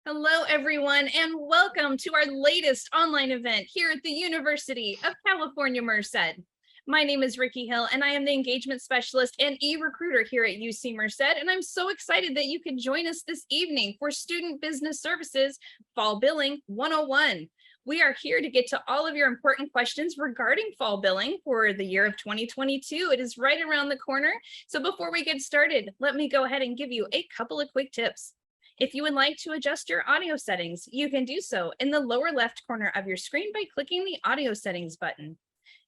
Hello, everyone, and welcome to our latest online event here at the University of California, Merced. My name is Ricky Hill, and I am the Engagement Specialist and e-recruiter here at UC Merced, and I'm so excited that you could join us this evening for Student Business Services Fall Billing 101. We are here to get to all of your important questions regarding fall billing for the year of 2022. It is right around the corner. So before we get started, let me go ahead and give you a couple of quick tips. If you would like to adjust your audio settings, you can do so in the lower left corner of your screen by clicking the audio settings button.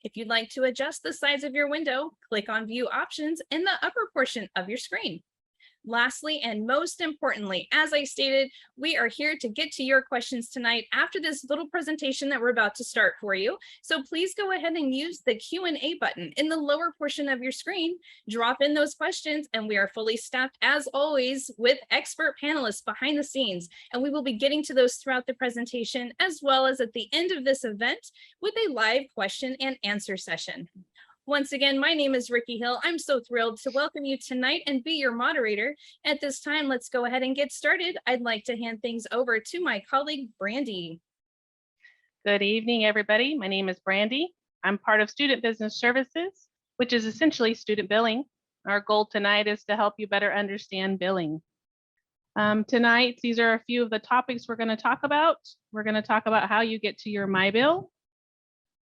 If you'd like to adjust the size of your window, click on view options in the upper portion of your screen. Lastly, and most importantly, as I stated, we are here to get to your questions tonight after this little presentation that we're about to start for you. So please go ahead and use the Q&A button in the lower portion of your screen. Drop in those questions, and we are fully staffed as always with expert panelists behind the scenes. And we will be getting to those throughout the presentation, as well as at the end of this event with a live question and answer session. Once again, my name is Ricky Hill. I'm so thrilled to welcome you tonight and be your moderator. At this time, let's go ahead and get started. I'd like to hand things over to my colleague, Brandy. Good evening, everybody. My name is Brandy. I'm part of Student Business Services, which is essentially student billing. Our goal tonight is to help you better understand billing. Tonight, these are a few of the topics we're going to talk about. We're going to talk about how you get to your MyBill,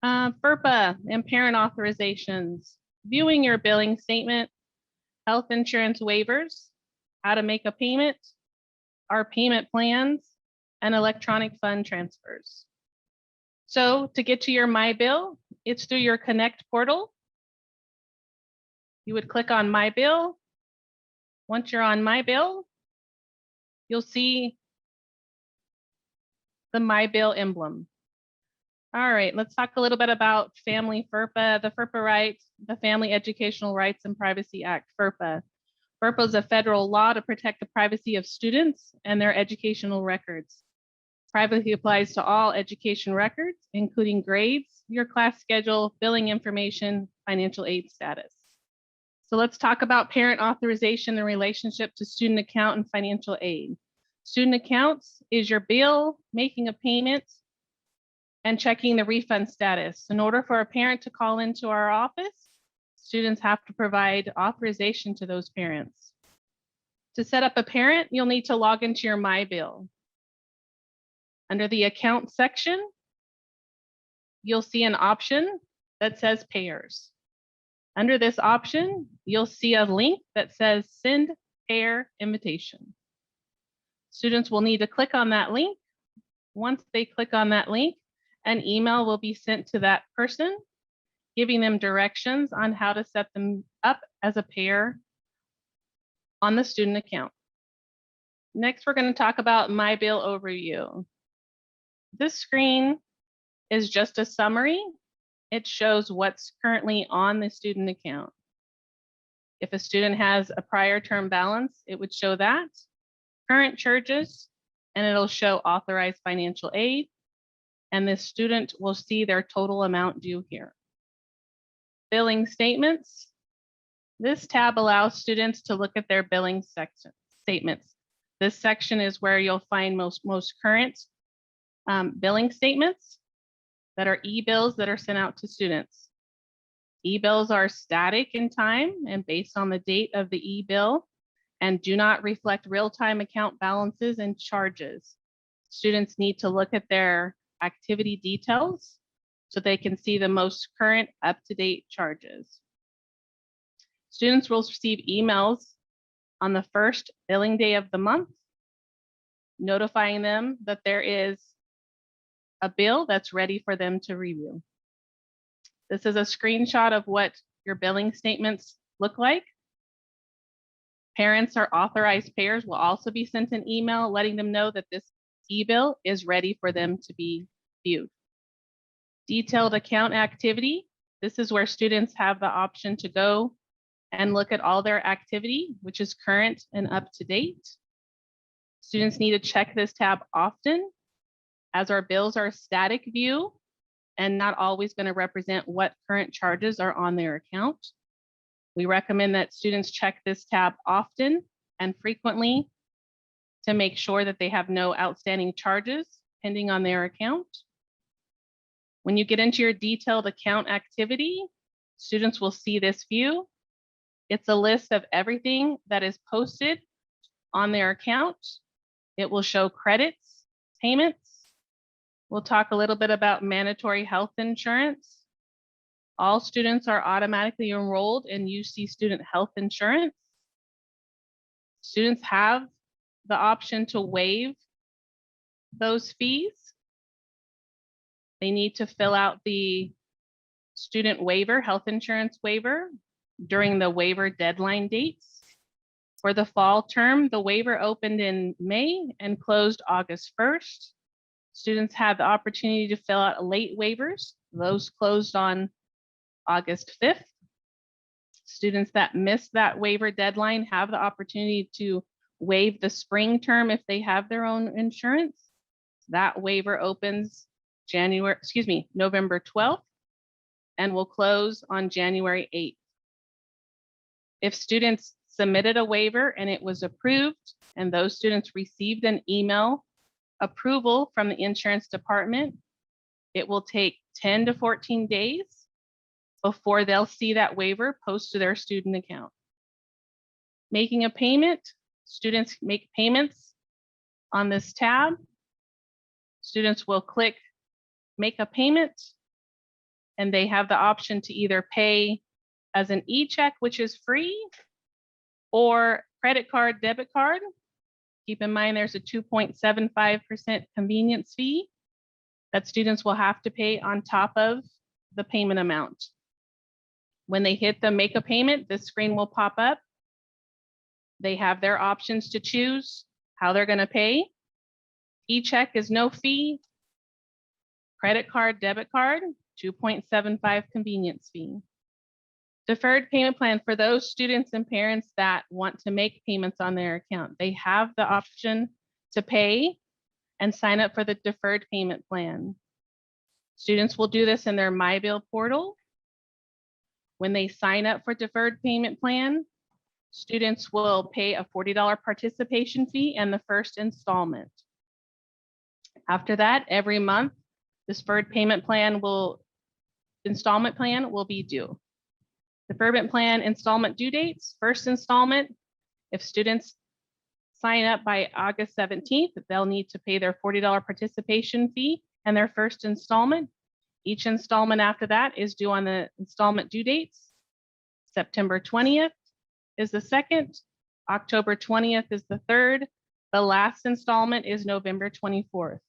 FERPA and parent authorizations, viewing your billing statement, health insurance waivers, how to make a payment, our payment plans, and electronic fund transfers. So to get to your MyBill, it's through your Connect portal. You would click on MyBill. Once you're on MyBill, you'll see the MyBill emblem. All right, let's talk a little bit about family FERPA, the FERPA rights, the Family Educational Rights and Privacy Act, FERPA. FERPA is a federal law to protect the privacy of students and their educational records. Privacy applies to all education records, including grades, your class schedule, billing information, financial aid status. So let's talk about parent authorization in relationship to student account and financial aid. Student accounts is your bill, making a payment, and checking the refund status. In order for a parent to call into our office, students have to provide authorization to those parents. To set up a parent, you'll need to log into your MyBill. Under the account section, you'll see an option that says payers. Under this option, you'll see a link that says send payer invitation. Students will need to click on that link. Once they click on that link, an email will be sent to that person, giving them directions on how to set them up as a payer on the student account. Next, we're going to talk about MyBill overview. This screen is just a summary. It shows what's currently on the student account. If a student has a prior term balance, it would show that, current charges, and it'll show authorized financial aid. And this student will see their total amount due here. Billing statements. This tab allows students to look at their billing statements. This section is where you'll find most current billing statements that are e-bills that are sent out to students. E-bills are static in time and based on the date of the e-bill and do not reflect real-time account balances and charges. Students need to look at their activity details so they can see the most current up-to-date charges. Students will receive emails on the first billing day of the month, notifying them that there is a bill that's ready for them to review. This is a screenshot of what your billing statements look like. Parents or authorized payers will also be sent an email letting them know that this e-bill is ready for them to be viewed. Detailed account activity. This is where students have the option to go and look at all their activity, which is current and up to date. Students need to check this tab often as our bills are a static view and not always going to represent what current charges are on their account. We recommend that students check this tab often and frequently to make sure that they have no outstanding charges pending on their account. When you get into your detailed account activity, students will see this view. It's a list of everything that is posted on their account. It will show credits, payments. We'll talk a little bit about mandatory health insurance. All students are automatically enrolled in UC student health insurance. Students have the option to waive those fees. They need to fill out the student waiver, health insurance waiver, during the waiver deadline dates. For the fall term, the waiver opened in May and closed August 1st. Students had the opportunity to fill out late waivers. Those closed on August 5th. Students that missed that waiver deadline have the opportunity to waive the spring term if they have their own insurance. That waiver opens November 12th and will close on January 8th. If students submitted a waiver and it was approved and those students received an email approval from the insurance department, it will take 10 to 14 days before they'll see that waiver post to their student account. Making a payment, students make payments on this tab. Students will click make a payment, and they have the option to either pay as an e-check, which is free, or credit card, debit card. Keep in mind there's a 2.75% convenience fee that students will have to pay on top of the payment amount. When they hit the make a payment, this screen will pop up. They have their options to choose how they're going to pay. E-check is no fee. Credit card, debit card, 2.75 convenience fee. Deferred payment plan for those students and parents that want to make payments on their account. They have the option to pay and sign up for the deferred payment plan. Students will do this in their MyBill portal. When they sign up for deferred payment plan, students will pay a $40 participation fee and the first installment. After that, every month, this deferred payment plan installment plan will be due. Deferment plan installment due dates, first installment, if students sign up by August 17th, they'll need to pay their $40 participation fee and their first installment. Each installment after that is due on the installment due dates. September 20th is the second, October 20th is the third. The last installment is November 24th.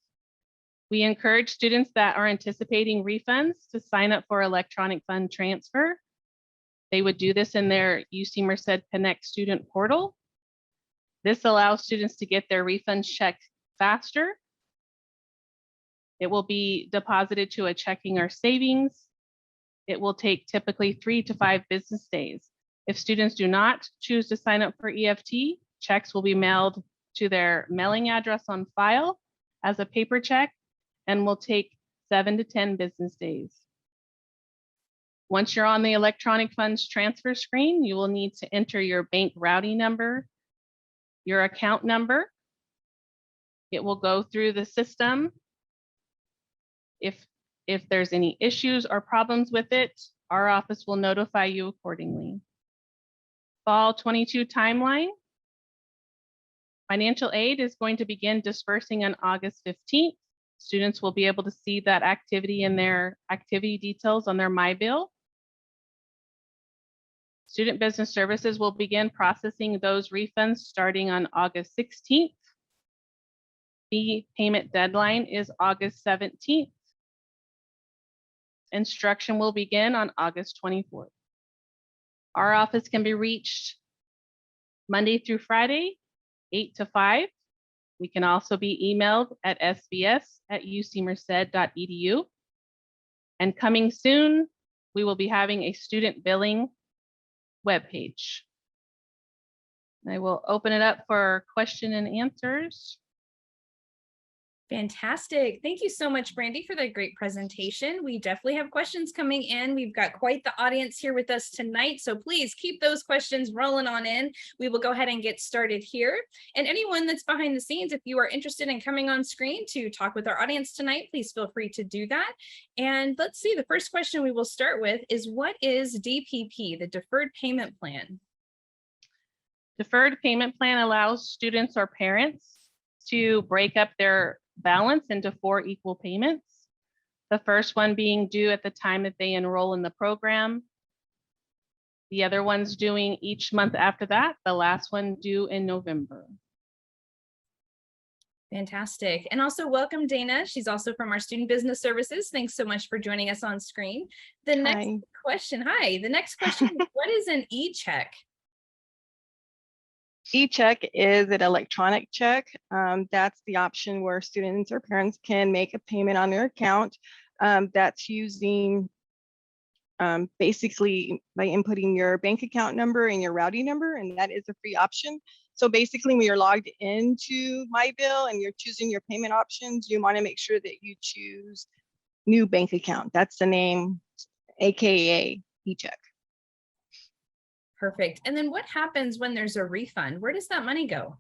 We encourage students that are anticipating refunds to sign up for electronic fund transfer. They would do this in their UC Merced Connect student portal. This allows students to get their refunds checked faster. It will be deposited to a checking or savings. It will take typically 3 to 5 business days. If students do not choose to sign up for EFT, checks will be mailed to their mailing address on file as a paper check and will take 7 to 10 business days. Once you're on the electronic funds transfer screen, you will need to enter your bank routing number, your account number. It will go through the system. If there's any issues or problems with it, our office will notify you accordingly. Fall 22 timeline. Financial aid is going to begin dispersing on August 15th. Students will be able to see that activity in their activity details on their MyBill. Student Business Services will begin processing those refunds starting on August 16th. Fee payment deadline is August 17th. Instruction will begin on August 24th. Our office can be reached Monday through Friday, 8 to 5. We can also be emailed at sbs@ucmerced.edu. And coming soon, we will be having a student billing webpage. I will open it up for question and answers. Fantastic. Thank you so much, Brandy, for that great presentation. We definitely have questions coming in. We've got quite the audience here with us tonight, so please keep those questions rolling on in. We will go ahead and get started here. And anyone that's behind the scenes, if you are interested in coming on screen to talk with our audience tonight, please feel free to do that. And let's see, the first question we will start with is, what is DPP, the Deferred Payment Plan? Deferred payment plan allows students or parents to break up their balance into 4 equal payments. The first one being due at the time that they enroll in the program. The other one's due each month after that, the last one due in November. Fantastic. And also welcome Dana. She's also from our Student Business Services. Thanks so much for joining us on screen. The next question, the next question is, what is an e-check? E-check is an electronic check. That's the option where students or parents can make a payment on their account. That's using basically by inputting your bank account number and your routing number, and that is a free option. So basically, when you're logged into MyBill and you're choosing your payment options, you want to make sure that you choose new bank account. That's the name, AKA e-check. Perfect. And then what happens when there's a refund? Where does that money go?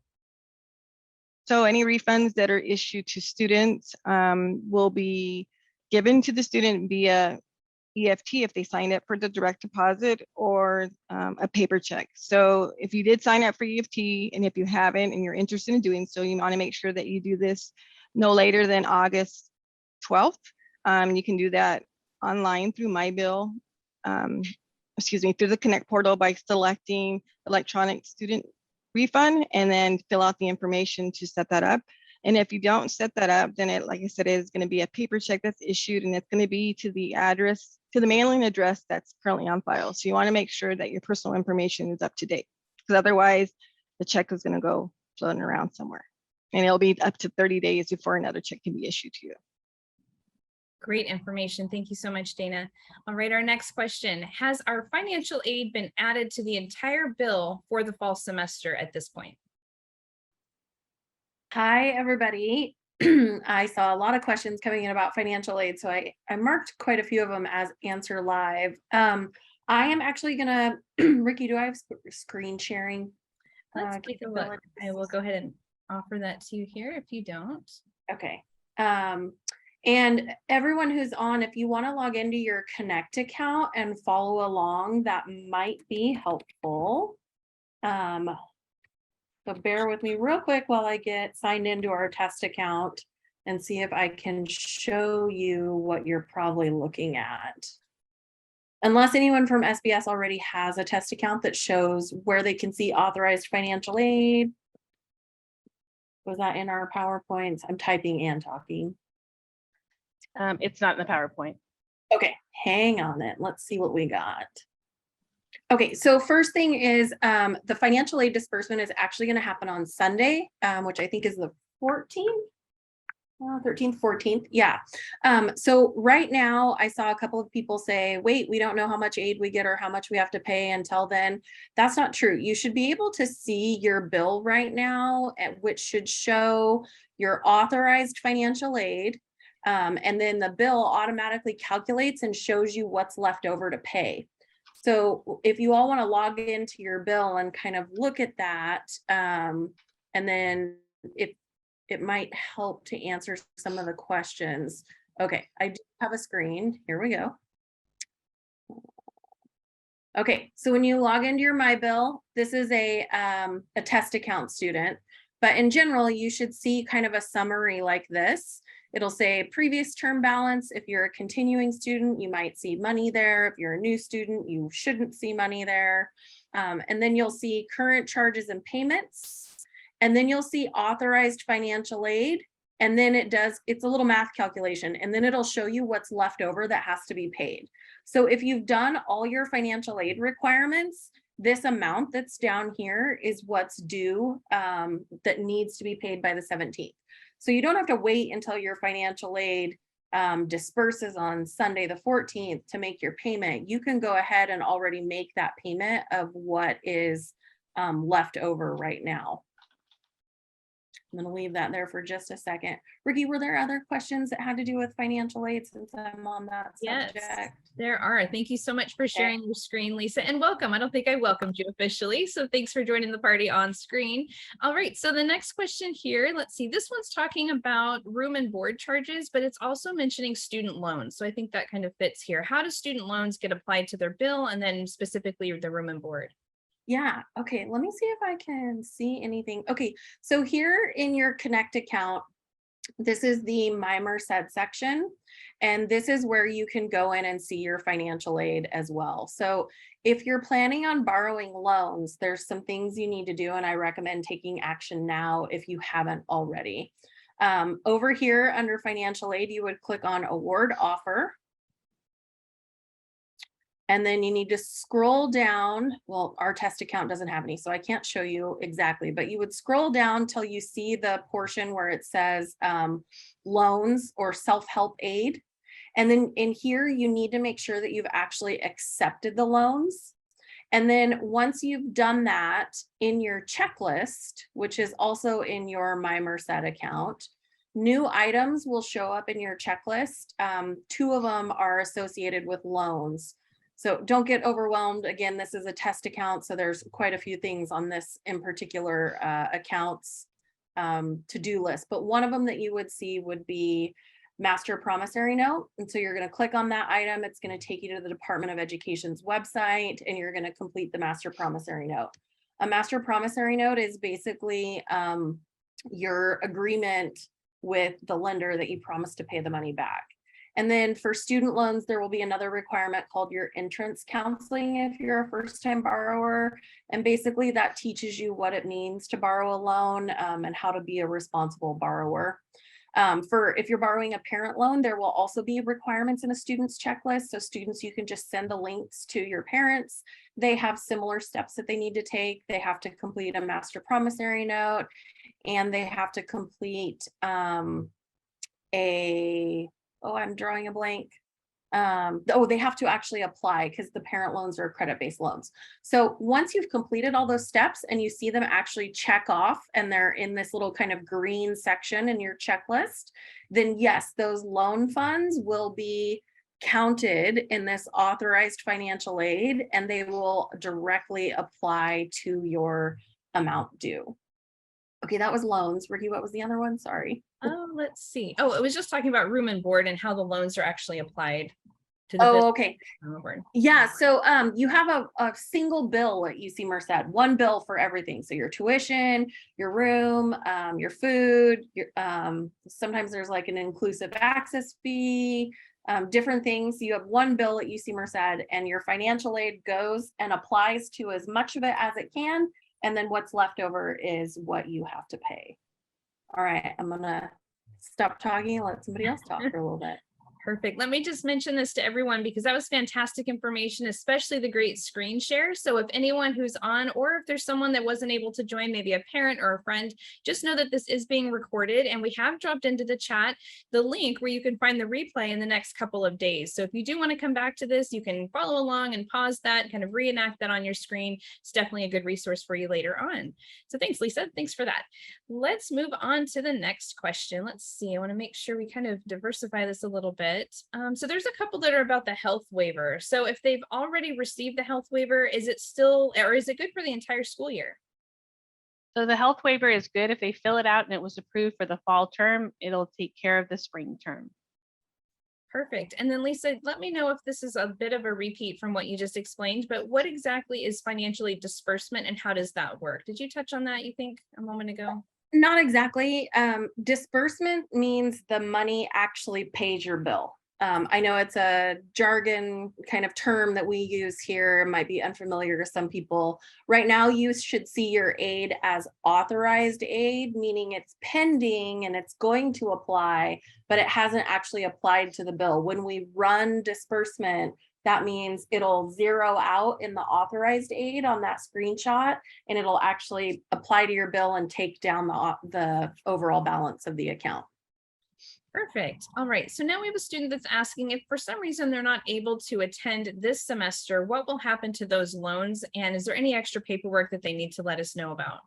So any refunds that are issued to students will be given to the student via EFT if they sign up for the direct deposit, or a paper check. So if you did sign up for EFT, and if you haven't and you're interested in doing so, you want to make sure that you do this no later than August 12th. You can do that online through MyBill, through the Connect portal by selecting electronic student refund and then fill out the information to set that up. And if you don't set that up, then it, like I said, is going to be a paper check that's issued, and it's going to be to the address, to the mailing address that's currently on file. So you want to make sure that your personal information is up to date, because otherwise the check is going to go floating around somewhere, and it'll be up to 30 days before another check can be issued to you. Great information. Thank you so much, Dana. All right, our next question. Has our financial aid been added to the entire bill for the fall semester at this point? Hi, everybody. I saw a lot of questions coming in about financial aid, so I marked quite a few of them as answer live. I am actually gonna, Ricky, do I have screen sharing? Let's take a look. I will go ahead and offer that to you here if you don't. Okay. And everyone who's on, if you want to log into your Connect account and follow along, that might be helpful. So bear with me real quick while I get signed into our test account and see if I can show you what you're probably looking at. Unless anyone from SBS already has a test account that shows where they can see authorized financial aid. Was that in our PowerPoints? I'm typing and talking. It's not in the PowerPoint. Okay, hang on it. Let's see what we got. Okay, so first thing is the financial aid disbursement is actually going to happen on Sunday, which I think is the 14th, 13th, 14th. Yeah. So right now I saw a couple of people say, wait, we don't know how much aid we get or how much we have to pay until then. That's not true. You should be able to see your bill right now, which should show your authorized financial aid. And then the bill automatically calculates and shows you what's left over to pay. So if you all want to log into your bill and kind of look at that, and then it might help to answer some of the questions. Okay, I do have a screen. Here we go. Okay, so when you log into your MyBill, this is a test account student, but in general, you should see kind of a summary like this. It'll say previous term balance. If you're a continuing student, you might see money there. If you're a new student, you shouldn't see money there. And then you'll see current charges and payments. And then you'll see authorized financial aid. And then it's a little math calculation. And then it'll show you what's left over that has to be paid. So if you've done all your financial aid requirements, this amount that's down here is what's due that needs to be paid by the 17th. So you don't have to wait until your financial aid disperses on Sunday the 14th to make your payment. You can go ahead and already make that payment of what is left over right now. I'm going to leave that there for just a second. Ricky, were there other questions that had to do with financial aid since I'm on that Yes, subject? there are. Thank you so much for sharing your screen, Lisa, and welcome. I don't think I welcomed you officially, so thanks for joining the party on screen. All right, so the next question here, let's see, this one's talking about room and board charges, but it's also mentioning student loans. So I think that kind of fits here. How do student loans get applied to their bill, and then specifically the room and board? Yeah, okay, let me see if I can see anything. Okay, so here in your Connect account, this is the My Merced section, and this is where you can go in and see your financial aid as well. So if you're planning on borrowing loans, there's some things you need to do, and I recommend taking action now if you haven't already. Over here under financial aid, you would click on award offer. And then you need to scroll down. Well, our test account doesn't have any, so I can't show you exactly, but you would scroll down till you see the portion where it says loans or self-help aid. And then in here, you need to make sure that you've actually accepted the loans. And then once you've done that in your checklist, which is also in your My Merced account, new items will show up in your checklist. 2 of them are associated with loans. So don't get overwhelmed. Again, this is a test account, so there's quite a few things on this in particular account's to-do list. But one of them that you would see would be master promissory note. And so you're going to click on that item. It's going to take you to the Department of Education's website, and you're going to complete the master promissory note. A master promissory note is basically your agreement with the lender that you promised to pay the money back. And then for student loans, there will be another requirement called your entrance counseling if you're a first-time borrower. And basically that teaches you what it means to borrow a loan and how to be a responsible borrower. If you're borrowing a parent loan, there will also be requirements in a student's checklist. So students, you can just send the links to your parents. They have similar steps that they need to take. They have to complete a master promissory note, and they have to complete I'm drawing a blank. They have to actually apply because the parent loans are credit-based loans. So once you've completed all those steps and you see them actually check off and they're in this little kind of green section in your checklist, then yes, those loan funds will be counted in this authorized financial aid, and they will directly apply to your amount due. Okay, that was loans. Ricky, what was the other one? Sorry. Oh, let's see. Oh, it was just talking about room and board and how the loans are actually applied to the bill. Oh, okay. Yeah, so you have a single bill at UC Merced, one bill for everything. So your tuition, your room, your food, your sometimes there's like an inclusive access fee, different things. You have one bill at UC Merced, and your financial aid goes and applies to as much of it as it can. And then what's left over is what you have to pay. All right, I'm gonna stop talking and let somebody else talk for a little bit. Perfect. Let me just mention this to everyone because that was fantastic information, especially the great screen share. So if anyone who's on, or if there's someone that wasn't able to join, maybe a parent or a friend, just know that this is being recorded, and we have dropped into the chat the link where you can find the replay in the next couple of days. So if you do want to come back to this, you can follow along and pause that, kind of reenact that on your screen. It's definitely a good resource for you later on. So thanks, Lisa. Thanks for that. Let's move on to the next question. Let's see. I want to make sure we kind of diversify this a little bit. So there's a couple that are about the health waiver. So if they've already received the health waiver, is it still, or is it good for the entire school year? So the health waiver is good if they fill it out and it was approved for the fall term. It'll take care of the spring term. Perfect. And then Lisa, let me know if this is a bit of a repeat from what you just explained, but what exactly is financial aid disbursement and how does that work? Did you touch on that, you think, a moment ago? Not exactly. Disbursement means the money actually pays your bill. I know it's a jargon kind of term that we use here. It might be unfamiliar to some people. Right now, you should see your aid as authorized aid, meaning it's pending and it's going to apply, but it hasn't actually applied to the bill. When we run disbursement, that means it'll zero out in the authorized aid on that screenshot, and it'll actually apply to your bill and take down the overall balance of the account. Perfect. All right. So now we have a student that's asking if for some reason they're not able to attend this semester, what will happen to those loans? And is there any extra paperwork that they need to let us know about?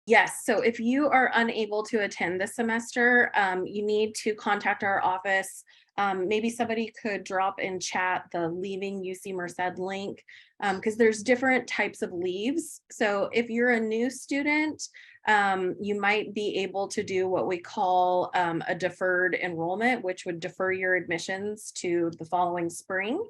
Yes, so if you are unable to attend this semester, you need to contact our office. Maybe somebody could drop in chat the Leaving UC Merced link, because there's different types of leaves. So if you're a new student, you might be able to do what we call a deferred enrollment, which would defer your admissions to the following spring.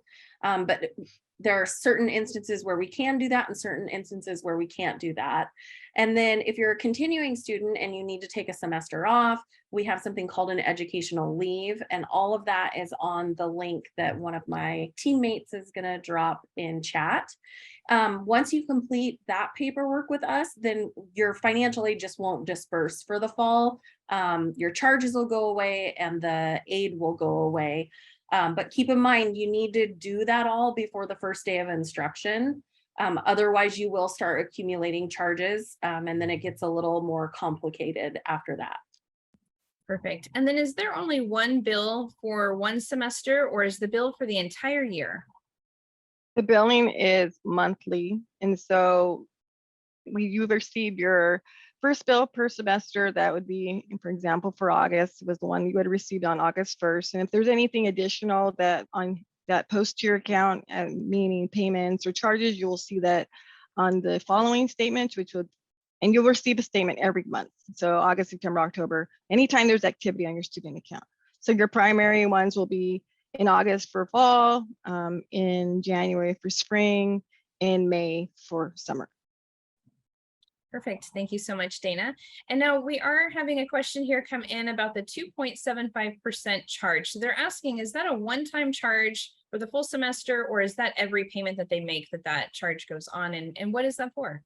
But there are certain instances where we can do that and certain instances where we can't do that. And then if you're a continuing student and you need to take a semester off, we have something called an educational leave, and all of that is on the link that one of my teammates is going to drop in chat. Once you complete that paperwork with us, then your financial aid just won't disperse for the fall. Your charges will go away and the aid will go away. But keep in mind, you need to do that all before the first day of instruction. Otherwise, you will start accumulating charges, and then it gets a little more complicated after that. Perfect. And then is there only one bill for one semester, or is the bill for the entire year? The billing is monthly, and so you receive your first bill per semester. That would be, for example, for August was the one you would have received on August 1st. And if there's anything additional that post to your account, meaning payments or charges, you will see that on the following statements, and you'll receive a statement every month. So August, September, October, anytime there's activity on your student account. So your primary ones will be in August for fall, in January for spring, in May for summer. Perfect. Thank you so much, Dana. And now we are having a question here come in about the 2.75% charge. So they're asking, is that a one-time charge for the full semester, or is that every payment that they make that charge goes on? And what is that for?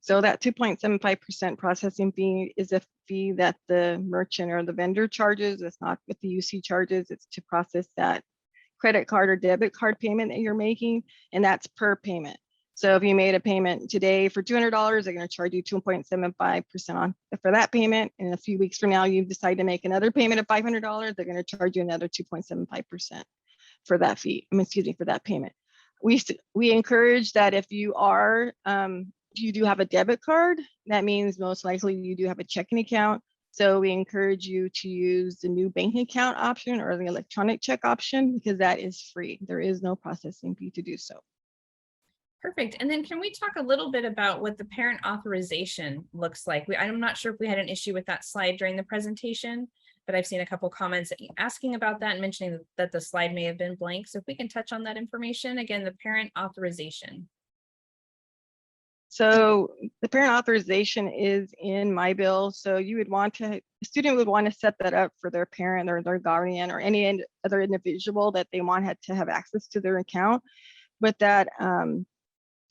So that 2.75% processing fee is a fee that the merchant or the vendor charges. It's not what the UC charges. It's to process that credit card or debit card payment that you're making, and that's per payment. So if you made a payment today for $200, they're going to charge you 2.75% for that payment. And a few weeks from now, you decide to make another payment of $500, they're going to charge you another 2.75% for that fee. For that payment. We encourage that if you do have a debit card, that means most likely you do have a checking account. So we encourage you to use the new bank account option or the electronic check option, because that is free. There is no processing fee to do so. Perfect. And then can we talk a little bit about what the parent authorization looks like? I'm not sure if we had an issue with that slide during the presentation, but I've seen a couple comments asking about that and mentioning that the slide may have been blank. So if we can touch on that information, again, the parent authorization. So the parent authorization is in my bill. So the student would want to set that up for their parent or their guardian or any other individual that they want to have access to their account. With that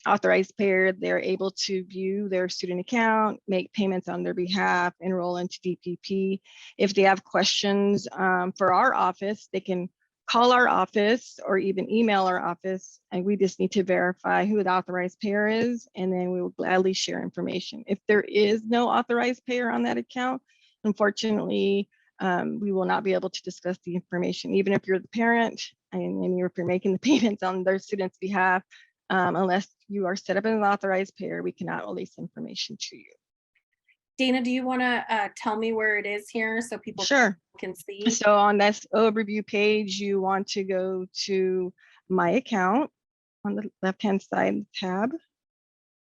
authorized payer, they're able to view their student account, make payments on their behalf, enroll into DPP. If they have questions for our office, they can call our office or even email our office, and we just need to verify who the authorized payer is, and then we will gladly share information. If there is no authorized payer on that account, unfortunately, we will not be able to discuss the information, even if you're the parent and if you're making the payments on their student's behalf. Unless you are set up as an authorized payer, we cannot release information to you. Dana, do you want to tell me where it is here so people can see? So on this overview page, you want to go to My Account on the left-hand side tab.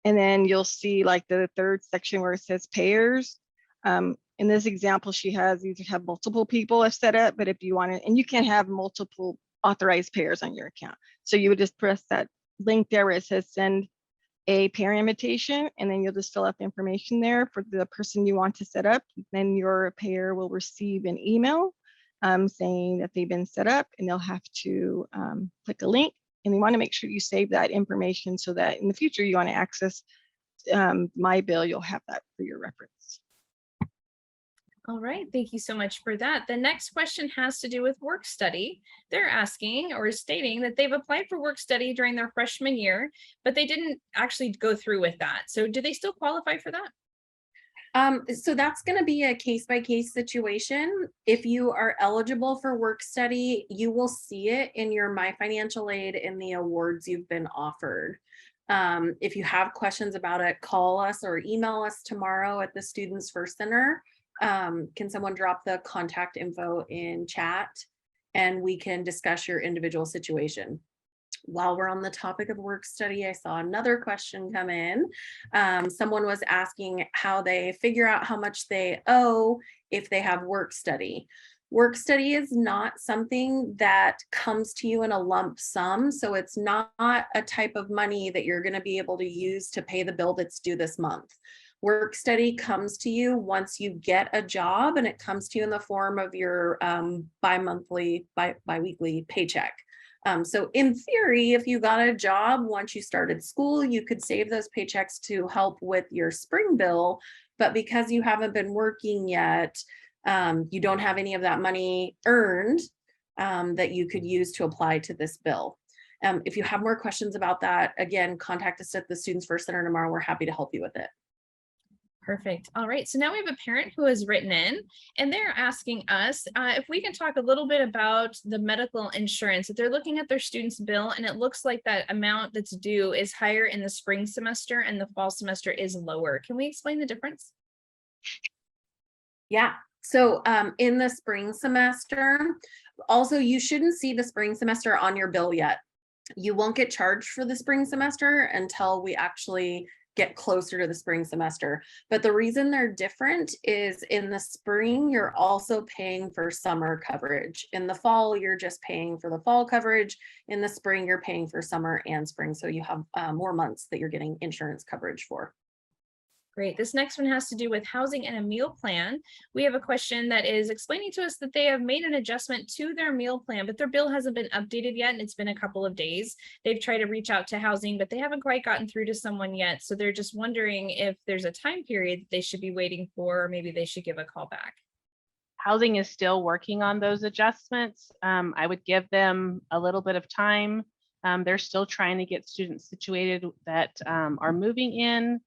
And then you'll see like the third section where it says payers. In this example, you have multiple people have set up, but if you want to, and you can have multiple authorized payers on your account. So you would just press that link there where it says send a payer invitation, and then you'll just fill out the information there for the person you want to set up. Then your payer will receive an email saying that they've been set up, and they'll have to click a link, and you want to make sure you save that information so that in the future you want to access my bill, you'll have that for your reference. All right, thank you so much for that. The next question has to do with work study. They're asking or stating that they've applied for work study during their freshman year, but they didn't actually go through with that. So do they still qualify for that? So that's going to be a case-by-case situation. If you are eligible for work study, you will see it in your My Financial Aid in the awards you've been offered. If you have questions about it, call us or email us tomorrow at the Students First Center. Can someone drop the contact info in chat and we can discuss your individual situation? While we're on the topic of work study, I saw another question come in. Someone was asking how they figure out how much they owe if they have work study. Work study is not something that comes to you in a lump sum. So it's not a type of money that you're going to be able to use to pay the bill that's due this month. Work study comes to you once you get a job, and it comes to you in the form of your bi-weekly paycheck. So in theory, if you got a job once you started school, you could save those paychecks to help with your spring bill. But because you haven't been working yet, you don't have any of that money earned that you could use to apply to this bill. If you have more questions about that, again, contact us at the Students First Center tomorrow. We're happy to help you with it. Perfect. All right. So now we have a parent who has written in, and they're asking us if we can talk a little bit about the medical insurance. That they're looking at their student's bill, and it looks like that amount that's due is higher in the spring semester and the fall semester is lower. Can we explain the difference? Yeah. So in the spring semester, also, you shouldn't see the spring semester on your bill yet. You won't get charged for the spring semester until we actually get closer to the spring semester. But the reason they're different is in the spring, you're also paying for summer coverage. In the fall, you're just paying for the fall coverage. In the spring, you're paying for summer and spring. So you have more months that you're getting insurance coverage for. Great. This next one has to do with housing and a meal plan. We have a question that is explaining to us that they have made an adjustment to their meal plan, but their bill hasn't been updated yet, and it's been a couple of days. They've tried to reach out to housing, but they haven't quite gotten through to someone yet. So they're just wondering if there's a time period they should be waiting for, or maybe they should give a call back. Housing is still working on those adjustments. I would give them a little bit of time. They're still trying to get students situated that are moving in.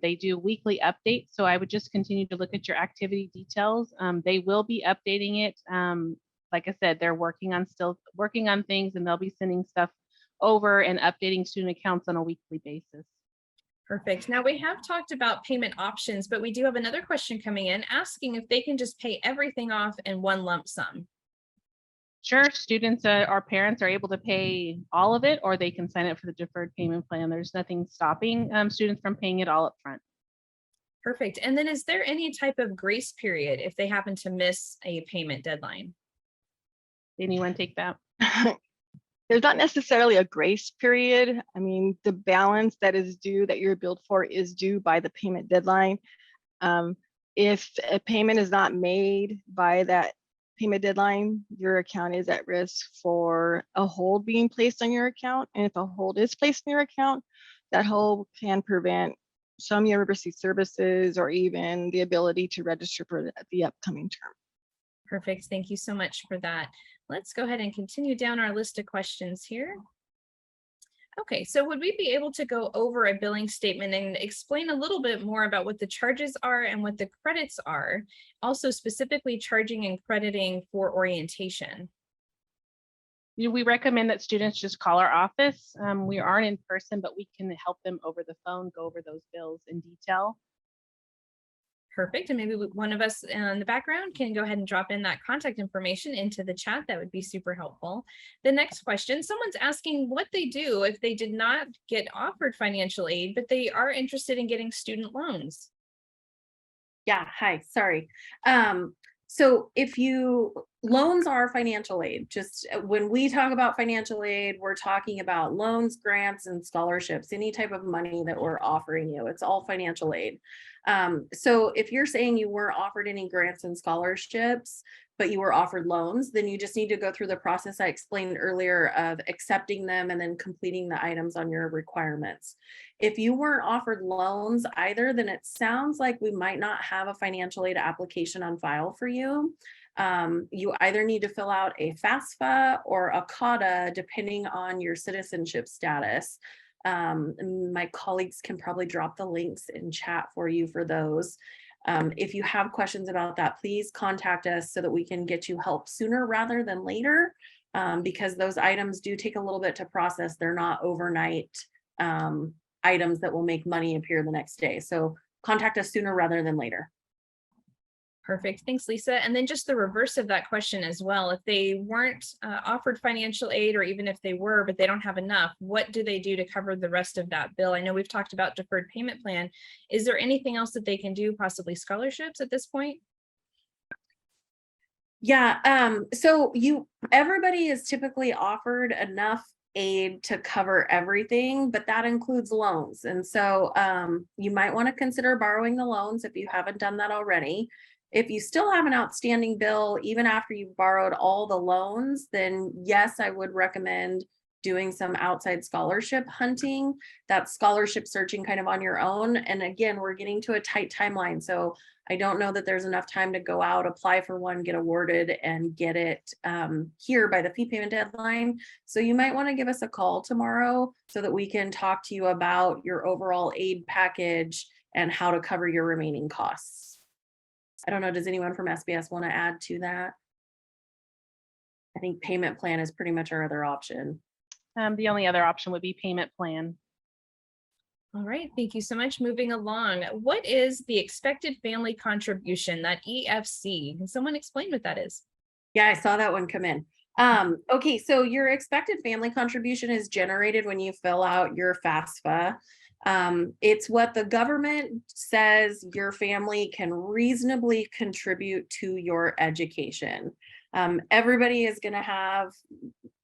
They do weekly updates, so I would just continue to look at your activity details. They will be updating it. Like I said, they're still working on things, and they'll be sending stuff over and updating student accounts on a weekly basis. Perfect. Now we have talked about payment options, but we do have another question coming in asking if they can just pay everything off in one lump sum. Sure, students or parents are able to pay all of it, or they can sign up for the deferred payment plan. There's nothing stopping students from paying it all up front. Perfect. And then is there any type of grace period if they happen to miss a payment deadline? Anyone take that? There's not necessarily a grace period. I mean, the balance that is due that you're billed for is due by the payment deadline. If a payment is not made by that payment deadline, your account is at risk for a hold being placed on your account. And if a hold is placed in your account, that hold can prevent some university services or even the ability to register for the upcoming term. Perfect. Thank you so much for that. Let's go ahead and continue down our list of questions here. Okay, so would we be able to go over a billing statement and explain a little bit more about what the charges are and what the credits are? Also specifically charging and crediting for orientation. We recommend that students just call our office. We aren't in person, but we can help them over the phone, go over those bills in detail. Perfect. And maybe one of us in the background can go ahead and drop in that contact information into the chat. That would be super helpful. The next question, someone's asking what they do if they did not get offered financial aid, but they are interested in getting student loans. Yeah, hi, sorry. So if loans are financial aid, just when we talk about financial aid, we're talking about loans, grants, and scholarships, any type of money that we're offering you, it's all financial aid. So if you're saying you weren't offered any grants and scholarships, but you were offered loans, then you just need to go through the process I explained earlier of accepting them and then completing the items on your requirements. If you weren't offered loans either, then it sounds like we might not have a financial aid application on file for you. You either need to fill out a FAFSA or a CAUTA, depending on your citizenship status. My colleagues can probably drop the links in chat for you for those. If you have questions about that, please contact us so that we can get you help sooner rather than later, because those items do take a little bit to process. They're not overnight items that will make money appear the next day. So contact us sooner rather than later. Perfect. Thanks, Lisa. And then just the reverse of that question as well. If they weren't offered financial aid, or even if they were, but they don't have enough, what do they do to cover the rest of that bill? I know we've talked about deferred payment plan. Is there anything else that they can do, possibly scholarships at this point? Yeah, so everybody is typically offered enough aid to cover everything, but that includes loans. And so you might want to consider borrowing the loans if you haven't done that already. If you still have an outstanding bill, even after you've borrowed all the loans, then yes, I would recommend doing some outside scholarship hunting. That's scholarship searching kind of on your own. And again, we're getting to a tight timeline. So I don't know that there's enough time to go out, apply for one, get awarded, and get it here by the fee payment deadline. So you might want to give us a call tomorrow so that we can talk to you about your overall aid package and how to cover your remaining costs. I don't know, does anyone from SBS want to add to that? I think payment plan is pretty much our other option. The only other option would be payment plan. All right, thank you so much. Moving along, what is the expected family contribution, that EFC? Can someone explain what that is? Yeah, I saw that one come in. Okay, so your expected family contribution is generated when you fill out your FAFSA. It's what the government says your family can reasonably contribute to your education. Everybody is going to have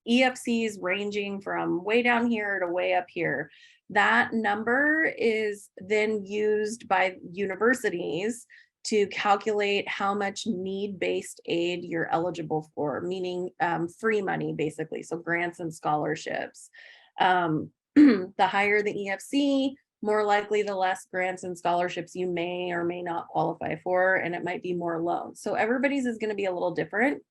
EFCs ranging from way down here to way up here. That number is then used by universities to calculate how much need-based aid you're eligible for, meaning free money, basically, so grants and scholarships. The higher the EFC, more likely the less grants and scholarships you may or may not qualify for, and it might be more loans. So everybody's is going to be a little different.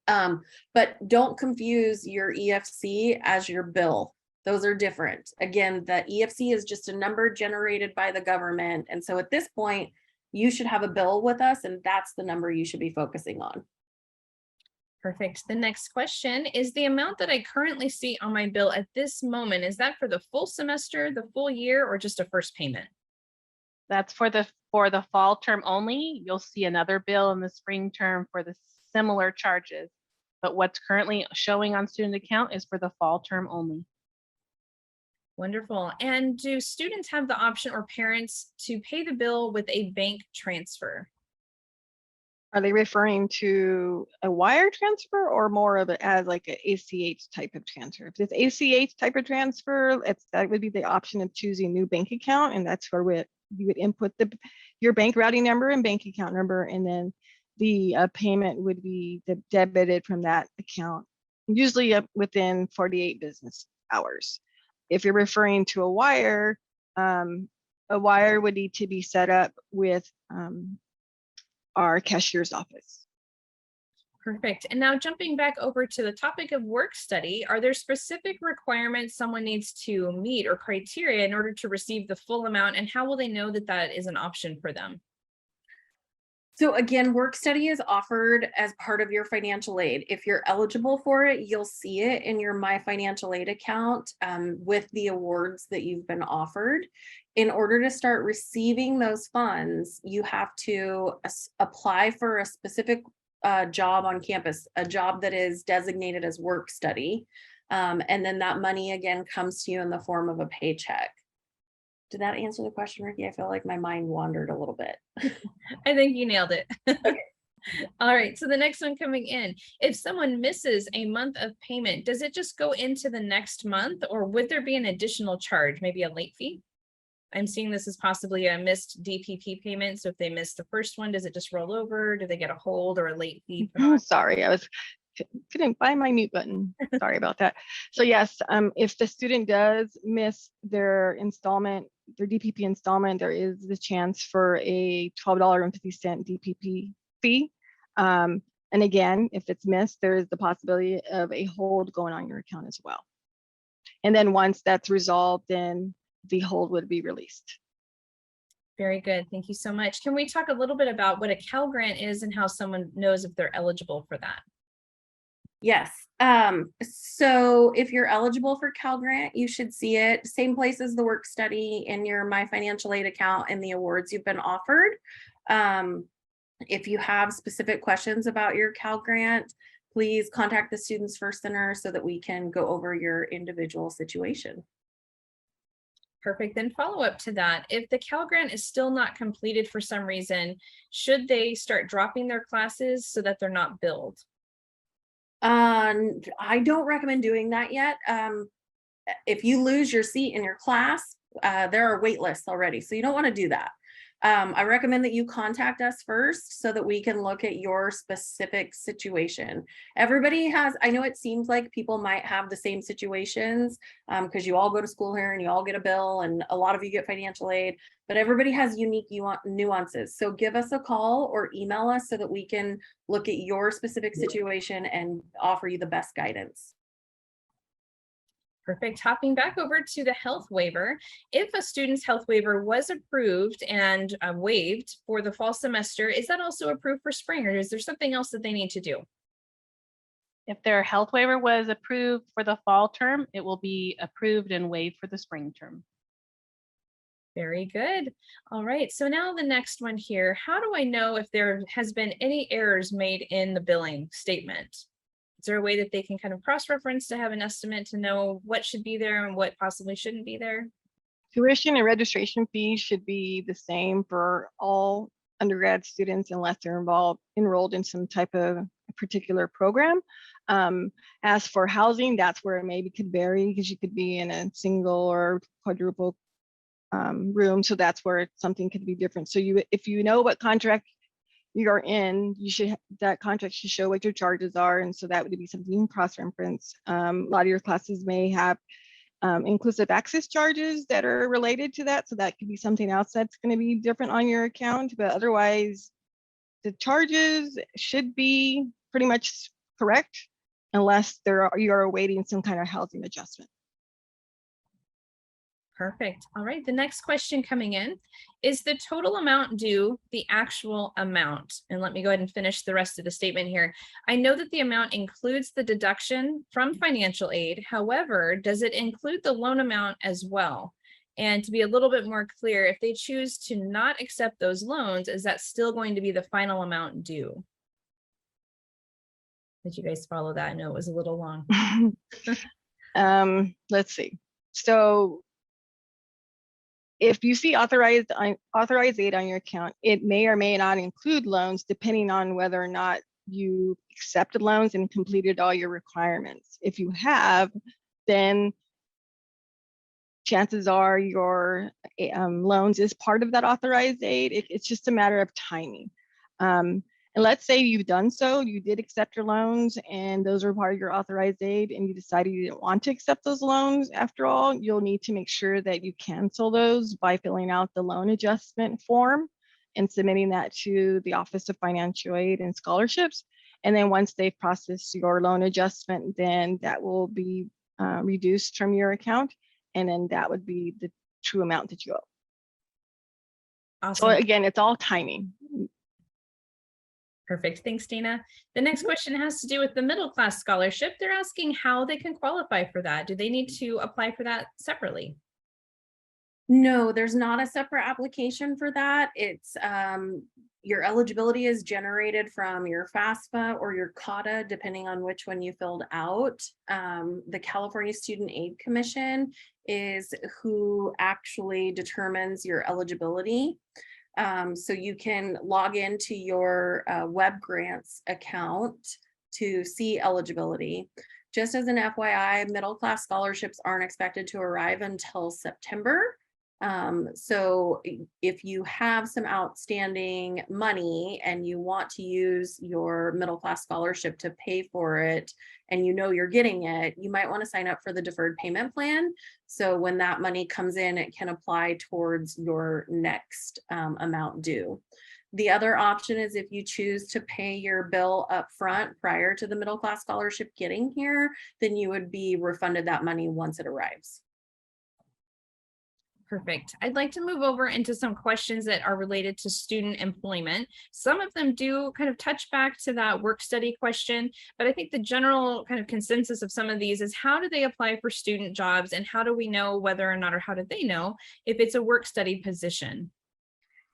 But don't confuse your EFC as your bill. Those are different. Again, the EFC is just a number generated by the government. And so at this point, you should have a bill with us, and that's the number you should be focusing on. Perfect. The next question is, the amount that I currently see on my bill at this moment, is that for the full semester, the full year, or just a first payment? That's for the fall term only. You'll see another bill in the spring term for the similar charges, but what's currently showing on student account is for the fall term only. Wonderful. And do students have the option, or parents, to pay the bill with a bank transfer? Are they referring to a wire transfer or more of it as like an ACH type of transfer? If it's ACH type of transfer, that would be the option of choosing a new bank account, and that's where you would input your bank routing number and bank account number, and then the payment would be debited from that account, usually within 48 business hours. If you're referring to a wire would need to be set up with our cashier's office. Perfect. And now jumping back over to the topic of work study, are there specific requirements someone needs to meet or criteria in order to receive the full amount? And how will they know that that is an option for them? So again, work study is offered as part of your financial aid. If you're eligible for it, you'll see it in your My Financial Aid account with the awards that you've been offered. In order to start receiving those funds, you have to apply for a specific job on campus, a job that is designated as work study. And then that money again comes to you in the form of a paycheck. Did that answer the question, Ricky? I feel like my mind wandered a little bit. I think you nailed it. Okay. All right, so the next one coming in, if someone misses a month of payment, does it just go into the next month, or would there be an additional charge, maybe a late fee? I'm seeing this as possibly a missed DPP payment. So if they miss the first one, does it just roll over? Do they get a hold or a late fee? Sorry, couldn't find my mute button. Sorry about that. So yes, if the student does miss their installment, their DPP installment, there is the chance for a $12.50 DPP fee. And again, if it's missed, there is the possibility of a hold going on your account as well. And then once that's resolved, then the hold would be released. Very good. Thank you so much. Can we talk a little bit about what a Cal Grant is and how someone knows if they're eligible for that? Yes. So if you're eligible for Cal Grant, you should see it same place as the work study in your My Financial Aid account and the awards you've been offered. If you have specific questions about your Cal Grant, please contact the Students First Center so that we can go over your individual situation. Perfect. Then follow up to that. If the Cal Grant is still not completed for some reason, should they start dropping their classes so that they're not billed? I don't recommend doing that yet. If you lose your seat in your class, there are wait lists already, so you don't want to do that. I recommend that you contact us first so that we can look at your specific situation. Everybody has, I know it seems like people might have the same situations because you all go to school here and you all get a bill and a lot of you get financial aid, but everybody has unique nuances. So give us a call or email us so that we can look at your specific situation and offer you the best guidance. Perfect. Hopping back over to the health waiver. If a student's health waiver was approved and waived for the fall semester, is that also approved for spring, or is there something else that they need to do? If their health waiver was approved for the fall term, it will be approved and waived for the spring term. Very good. All right. So now the next one here, how do I know if there has been any errors made in the billing statement? Is there a way that they can kind of cross-reference to have an estimate to know what should be there and what possibly shouldn't be there? Tuition and registration fees should be the same for all undergrad students unless they're enrolled in some type of particular program. As for housing, that's where it maybe could vary because you could be in a single or quadruple room. So that's where something could be different. So if you know what contract you're in, that contract should show what your charges are. And so that would be something you can cross-reference. A lot of your classes may have inclusive access charges that are related to that. So that could be something else that's going to be different on your account. But otherwise, the charges should be pretty much correct unless you are awaiting some kind of housing adjustment. Perfect. All right. The next question coming in is the total amount due the actual amount? And let me go ahead and finish the rest of the statement here. I know that the amount includes the deduction from financial aid. However, does it include the loan amount as well? And to be a little bit more clear, if they choose to not accept those loans, is that still going to be the final amount due? Did you guys follow that? I know it was a little long. Let's see. So if you see authorized aid on your account, it may or may not include loans depending on whether or not you accepted loans and completed all your requirements. If you have, then chances are your loans is part of that authorized aid. It's just a matter of timing. And let's say you've done so, you did accept your loans and those are part of your authorized aid and you decided you didn't want to accept those loans after all, you'll need to make sure that you cancel those by filling out the loan adjustment form and submitting that to the Office of Financial Aid and Scholarships. And then once they've processed your loan adjustment, then that will be reduced from your account. And then that would be the true amount that you owe. Awesome. So again, it's all timing. Perfect. Thanks, Dana. The next question has to do with the middle class scholarship. They're asking how they can qualify for that. Do they need to apply for that separately? No, there's not a separate application for that. It's your eligibility is generated from your FAFSA or your CAUTA, depending on which one you filled out. The California Student Aid Commission is who actually determines your eligibility. So you can log into your web grants account to see eligibility. Just as an FYI, middle class scholarships aren't expected to arrive until September. So if you have some outstanding money and you want to use your middle class scholarship to pay for it, and you know you're getting it, you might want to sign up for the deferred payment plan. So when that money comes in, it can apply towards your next amount due. The other option is if you choose to pay your bill up front prior to the middle class scholarship getting here, then you would be refunded that money once it arrives. Perfect. I'd like to move over into some questions that are related to student employment. Some of them do kind of touch back to that work study question, but I think the general kind of consensus of some of these is how do they apply for student jobs, and how do we know whether or not, or how do they know if it's a work study position?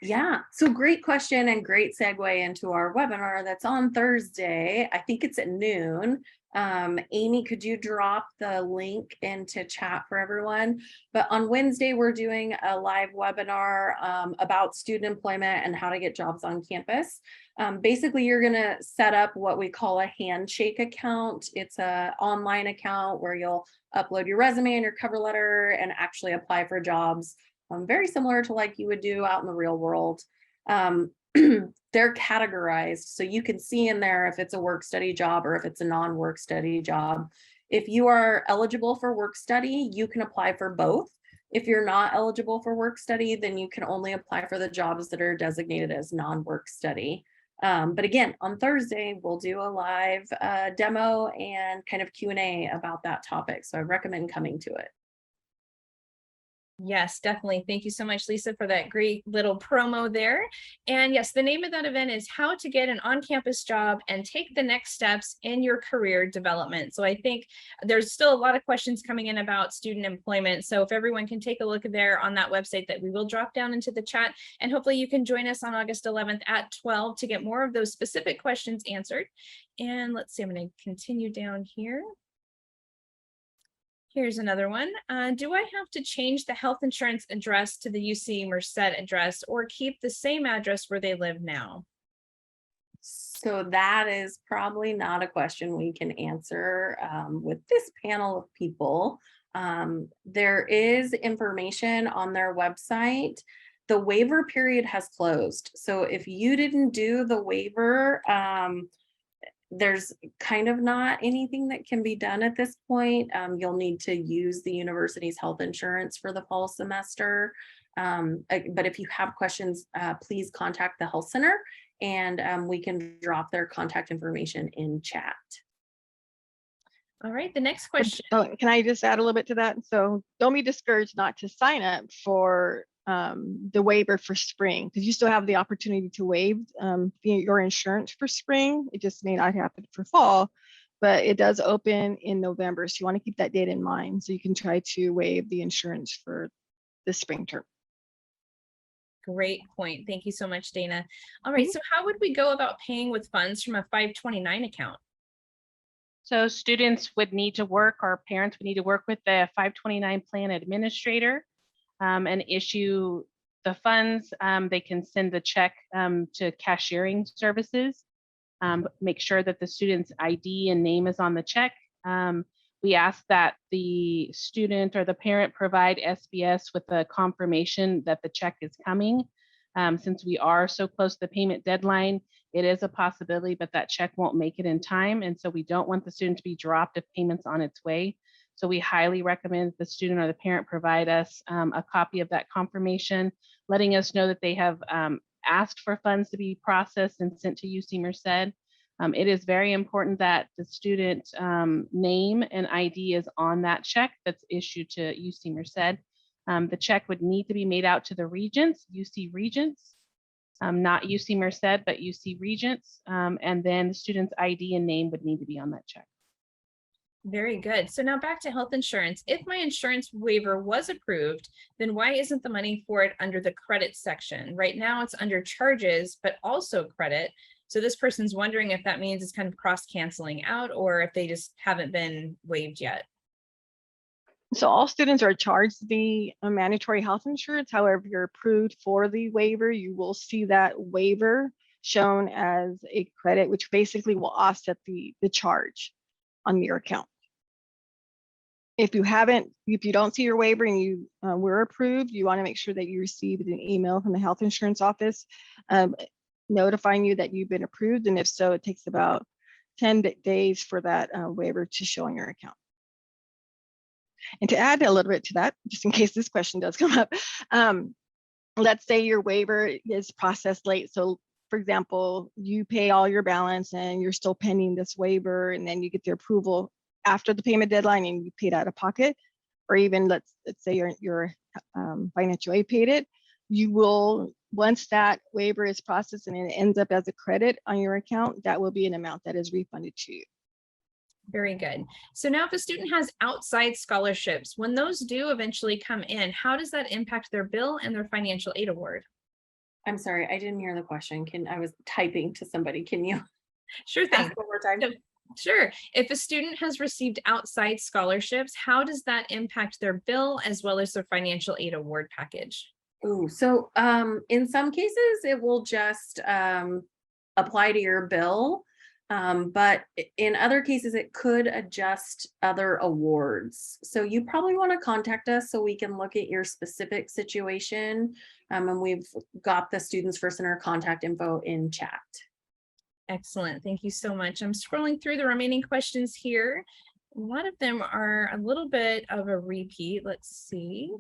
Yeah, so great question and great segue into our webinar that's on Thursday. I think it's at noon. Amy, could you drop the link into chat for everyone? But on Wednesday, we're doing a live webinar about student employment and how to get jobs on campus. Basically, you're going to set up what we call a handshake account. It's an online account where you'll upload your resume and your cover letter and actually apply for jobs. Very similar to like you would do out in the real world. They're categorized, so you can see in there if it's a work study job or if it's a non-work study job. If you are eligible for work study, you can apply for both. If you're not eligible for work study, then you can only apply for the jobs that are designated as non-work study. But again, on Thursday, we'll do a live demo and kind of Q&A about that topic. So I recommend coming to it. Yes, definitely. Thank you so much, Lisa, for that great little promo there. And yes, the name of that event is How to Get an On-Campus Job and Take the Next Steps in Your Career Development. So I think there's still a lot of questions coming in about student employment. So if everyone can take a look there on that website that we will drop down into the chat, and hopefully you can join us on August 11th at 12 to get more of those specific questions answered. And let's see, I'm going to continue down here. Here's another one. Do I have to change the health insurance address to the UC Merced address or keep the same address where they live now? So that is probably not a question we can answer with this panel of people. There is information on their website. The waiver period has closed. So if you didn't do the waiver, there's kind of not anything that can be done at this point. You'll need to use the university's health insurance for the fall semester. But if you have questions, please contact the health center and we can drop their contact information in chat. All right, the next question. Oh, can I just add a little bit to that? So don't be discouraged not to sign up for the waiver for spring, because you still have the opportunity to waive your insurance for spring. It just may not happen for fall, but it does open in November. So you want to keep that date in mind so you can try to waive the insurance for the spring term. Great point. Thank you so much, Dana. All right, so how would we go about paying with funds from a 529 account? So students would need to work, or parents would need to work with the 529 plan administrator and issue the funds. They can send the check to cashiering services. Make sure that the student's ID and name is on the check. We ask that the student or the parent provide SBS with a confirmation that the check is coming. Since we are so close to the payment deadline, it is a possibility, but that check won't make it in time. And so we don't want the student to be dropped if payment's on its way. So we highly recommend the student or the parent provide us a copy of that confirmation, letting us know that they have asked for funds to be processed and sent to UC Merced. It is very important that the student name and ID is on that check that's issued to UC Merced. The check would need to be made out to the regents, UC regents, not UC Merced, but UC regents. And then the student's ID and name would need to be on that check. Very good. So now back to health insurance. If my insurance waiver was approved, then why isn't the money for it under the credit section? Right now it's under charges, but also credit. So this person's wondering if that means it's kind of cross canceling out or if they just haven't been waived yet. So all students are charged the mandatory health insurance. However, if you're approved for the waiver, you will see that waiver shown as a credit, which basically will offset the charge on your account. If you don't see your waiver and you were approved, you want to make sure that you received an email from the health insurance office notifying you that you've been approved. And if so, it takes about 10 days for that waiver to show on your account. And to add a little bit to that, just in case this question does come up, let's say your waiver is processed late. So for example, you pay all your balance and you're still pending this waiver, and then you get the approval after the payment deadline and you paid out of pocket. or even let's say your financial aid paid it, you will, once that waiver is processed and it ends up as a credit on your account, that will be an amount that is refunded to you. Very good. So now if a student has outside scholarships, when those do eventually come in, how does that impact their bill and their financial aid award? I'm sorry, I didn't hear the question. I was typing to somebody. Can you Sure thing. ask one more time? So, sure. If a student has received outside scholarships, how does that impact their bill as well as their financial aid award package? Ooh, so in some cases, it will just apply to your bill. But in other cases, it could adjust other awards. So you probably want to contact us so we can look at your specific situation. And we've got the Students First Center contact info in chat. Excellent. Thank you so much. I'm scrolling through the remaining questions here. A lot of them are a little bit of a repeat. Let's see.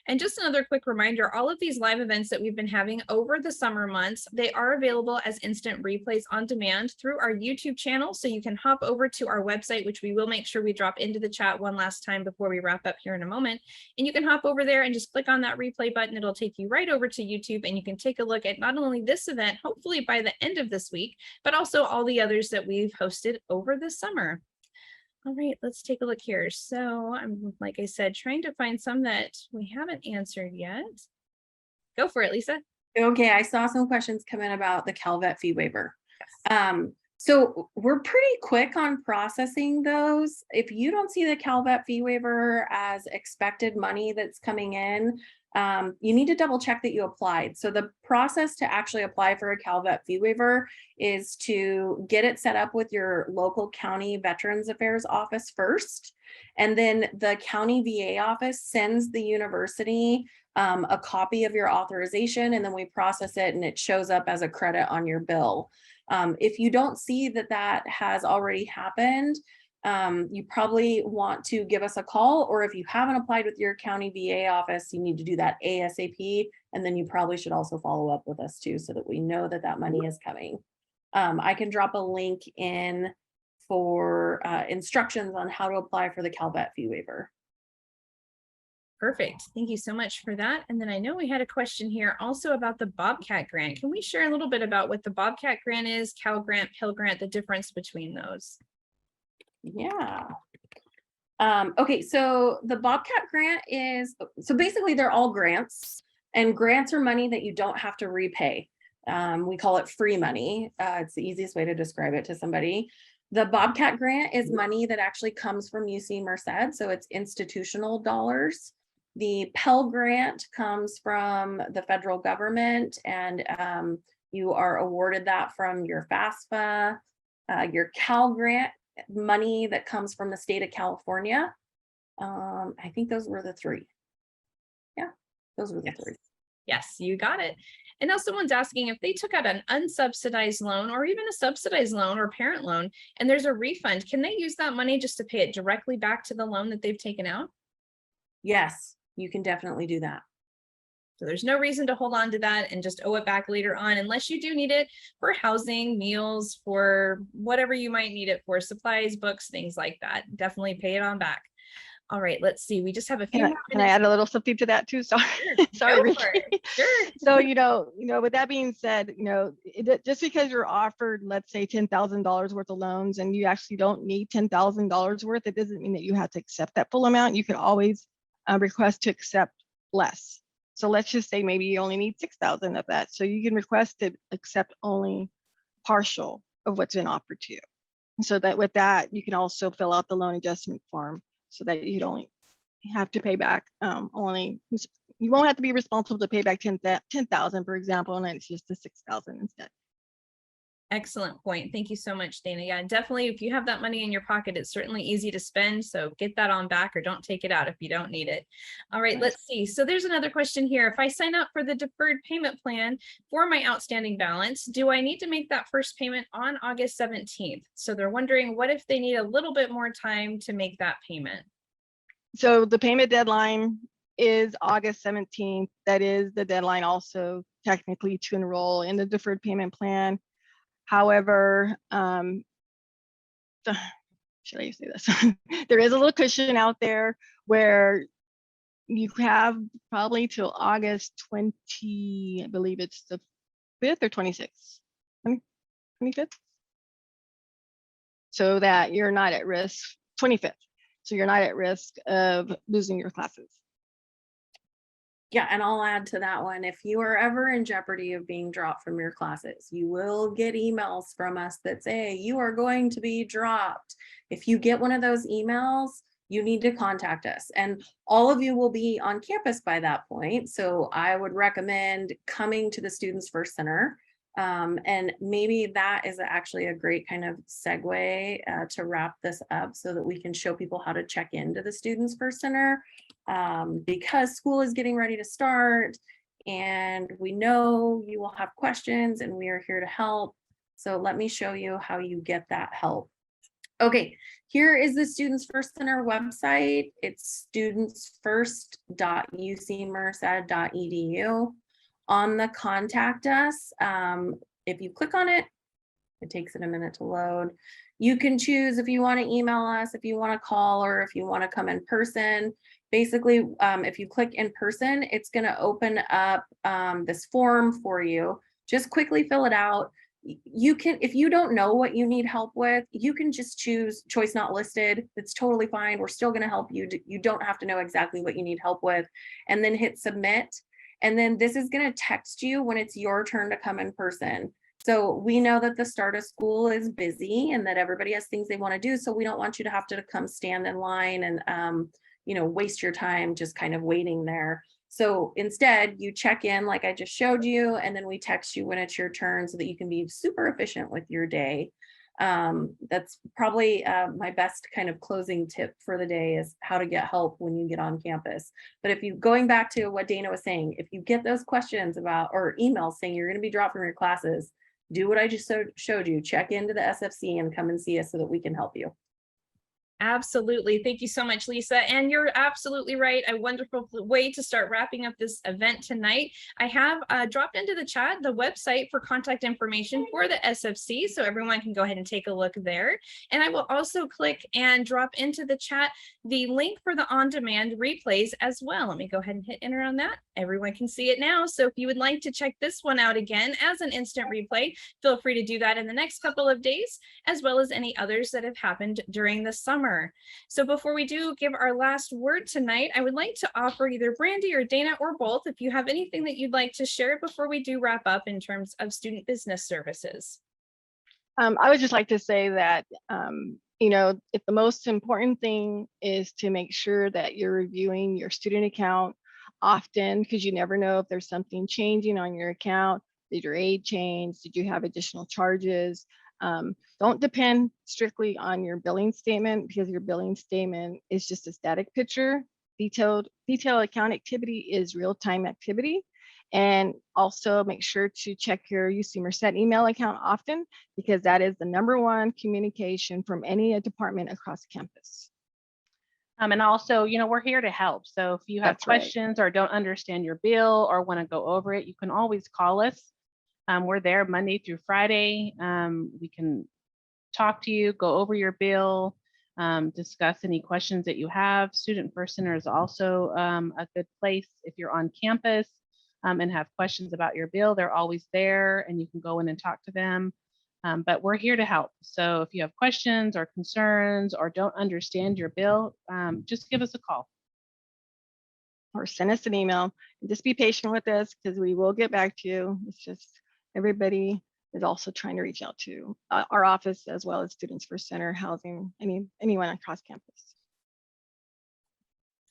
And just another quick reminder, all of these live events that we've been having over the summer months, they are available as instant replays on demand through our YouTube channel. So you can hop over to our website, which we will make sure we drop into the chat one last time before we wrap up here in a moment. And you can hop over there and just click on that replay button. It'll take you right over to YouTube and you can take a look at not only this event, hopefully by the end of this week, but also all the others that we've hosted over the summer. All right, let's take a look here. So I'm, like I said, trying to find some that we haven't answered yet. Go for it, Lisa. Okay, I saw some questions come in about the Cal Vet Fee Waiver. So we're pretty quick on processing those. If you don't see the Cal Vet Fee Waiver as expected money that's coming in, you need to double check that you applied. So the process to actually apply for a Cal Vet Fee Waiver is to get it set up with your local county Veterans Affairs office first. And then the county VA office sends the university a copy of your authorization, and then we process it and it shows up as a credit on your bill. If you don't see that that has already happened, you probably want to give us a call, or if you haven't applied with your county VA office, you need to do that ASAP. And then you probably should also follow up with us too, so that we know that that money is coming. I can drop a link in for instructions on how to apply for the Cal Vet Fee Waiver. Perfect. Thank you so much for that. And then I know we had a question here also about the Bobcat Grant. Can we share a little bit about what the Bobcat Grant is, Cal Grant, Pell Grant, the difference between those? Yeah. Okay, so the Bobcat Grant is, so basically they're all grants, and grants are money that you don't have to repay. We call it free money. It's the easiest way to describe it to somebody. The Bobcat Grant is money that actually comes from UC Merced, so it's institutional dollars. The Pell Grant comes from the federal government, and you are awarded that from your FAFSA. Your Cal Grant, money that comes from the state of California. I think those were the three. Yeah, those were the three. Yes, you got it. And now someone's asking if they took out an unsubsidized loan or even a subsidized loan or parent loan, and there's a refund, can they use that money just to pay it directly back to the loan that they've taken out? Yes, you can definitely do that. So there's no reason to hold on to that and just owe it back later on, unless you do need it for housing, meals, for whatever you might need it for, supplies, books, things like that. Definitely pay it on back. All right, let's see. We just have a few more minutes. Can I add a little something to that too? Sorry, Sure. sorry, Go Ricky. for it. Sure. So, with that being said, just because you're offered, let's say $10,000 worth of loans and you actually don't need $10,000 worth, it doesn't mean that you have to accept that full amount. You can always request to accept less. So let's just say maybe you only need 6,000 of that. So you can request to accept only partial of what's been offered to you. So that with that, you can also fill out the loan adjustment form so that you don't have to pay back you won't have to be responsible to pay back 10,000, for example, and then it's just the 6,000 instead. Excellent point. Thank you so much, Dana. Yeah, definitely. If you have that money in your pocket, it's certainly easy to spend. So get that on back or don't take it out if you don't need it. All right, let's see. So there's another question here. If I sign up for the deferred payment plan for my outstanding balance, do I need to make that first payment on August 17th? So they're wondering, what if they need a little bit more time to make that payment? So the payment deadline is August 17th. That is the deadline also technically to enroll in the deferred payment plan. However, should I say this? There is a little cushion out there where You have probably till August 20, I believe it's the 5th or 26th, 25th. So that you're not at risk, 25th. So you're not at risk of losing your classes. Yeah, and I'll add to that one. If you are ever in jeopardy of being dropped from your classes, you will get emails from us that say you are going to be dropped. If you get one of those emails, you need to contact us. And all of you will be on campus by that point. So I would recommend coming to the Students First Center. And maybe that is actually a great kind of segue to wrap this up so that we can show people how to check into the Students First Center, because school is getting ready to start and we know you will have questions and we are here to help. So let me show you how you get that help. Okay, here is the Students First Center website. It's studentsfirst.ucmerced.edu. On the contact us, if you click on it, it takes it a minute to load. You can choose if you want to email us, if you want to call, or if you want to come in person. Basically, if you click in person, it's going to open up this form for you. Just quickly fill it out. You can, if you don't know what you need help with, you can just choose choice not listed. It's totally fine. We're still going to help you. You don't have to know exactly what you need help with, and then hit submit. And then this is going to text you when it's your turn to come in person. So we know that the start of school is busy and that everybody has things they want to do. So we don't want you to have to come stand in line and, waste your time just kind of waiting there. So instead you check in like I just showed you, and then we text you when it's your turn so that you can be super efficient with your day. That's probably my best kind of closing tip for the day, is how to get help when you get on campus. But if you, going back to what Dana was saying, if you get those questions about, or emails saying you're going to be dropped from your classes, do what I just showed you. Check into the SFC and come and see us so that we can help you. Absolutely. Thank you so much, Lisa. And you're absolutely right. A wonderful way to start wrapping up this event tonight. I have dropped into the chat the website for contact information for the SFC, so everyone can go ahead and take a look there. And I will also click and drop into the chat the link for the on-demand replays as well. Let me go ahead and hit enter on that. Everyone can see it now. So if you would like to check this one out again as an instant replay, feel free to do that in the next couple of days, as well as any others that have happened during the summer. So before we do give our last word tonight, I would like to offer either Brandy or Dana or both, if you have anything that you'd like to share before we do wrap up in terms of student business services. I would just like to say that, if the most important thing is to make sure that you're reviewing your student account often, because you never know if there's something changing on your account. Did your aid change? Did you have additional charges? Don't depend strictly on your billing statement, because your billing statement is just a static picture. Detailed account activity is real-time activity. And also make sure to check your UC Merced email account often, because that is the #1 communication from any department across campus. And also, we're here to help. So if you have questions or don't understand your bill or want to go over it, you can always call us. We're there Monday through Friday. We can talk to you, go over your bill, discuss any questions that you have. Student First Center is also a good place if you're on campus and have questions about your bill. They're always there and you can go in and talk to them. But we're here to help. So if you have questions or concerns or don't understand your bill, just give us a call. Or send us an email. Just be patient with us, because we will get back to you. It's just everybody is also trying to reach out to our office, as well as Students First Center, housing, anyone across campus.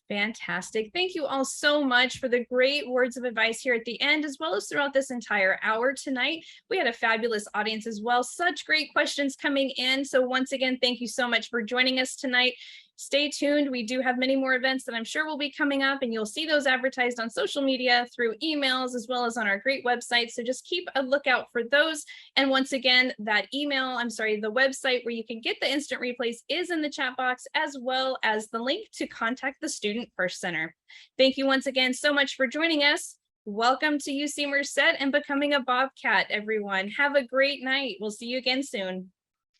Fantastic. Thank you all so much for the great words of advice here at the end, as well as throughout this entire hour tonight. We had a fabulous audience as well. Such great questions coming in. So once again, thank you so much for joining us tonight. Stay tuned. We do have many more events that I'm sure will be coming up, and you'll see those advertised on social media, through emails, as well as on our great website. So just keep a lookout for those. And once again, the website where you can get the instant replays is in the chat box, as well as the link to contact the Student First Center. Thank you once again so much for joining us. Welcome to UC Merced and becoming a Bobcat, everyone. Have a great night. We'll see you again soon.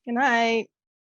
Good night.